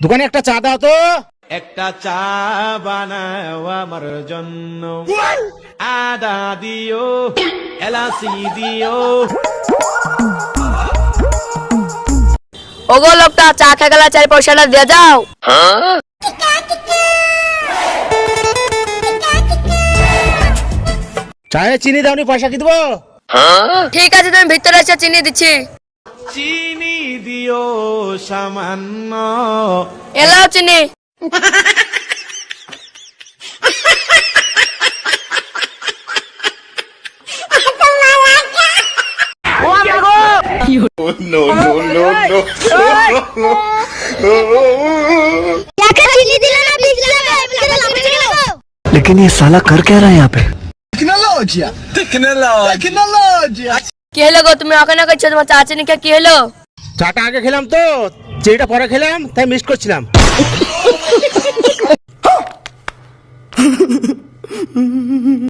দোকানে একটা চা দাও তো। একটা চা বানাও আমার জন্য, আদা দিও, এলাচি দিও। ওগো লোকটা চা খেয়ে গেলে 4 পয়সাটা দিয়ে যাও। চায়ে চিনি দাওনি, পয়সা কি দেবো? ঠিক আছে, তুমি ভিতরে এসে চিনি দিচ্ছি। চিনি দিও সামান্য। এলাও চিনি। लेकिन ये साला कर क्या रहा है यहाँ पे? কি হলো গো, তুমি ওখানে করছো? তোমার চা চিনি খেয়ে কি হলো? চাটা আগে খেলাম তো, চিনিটা পরে খেলাম, তাই মিস করছিলাম।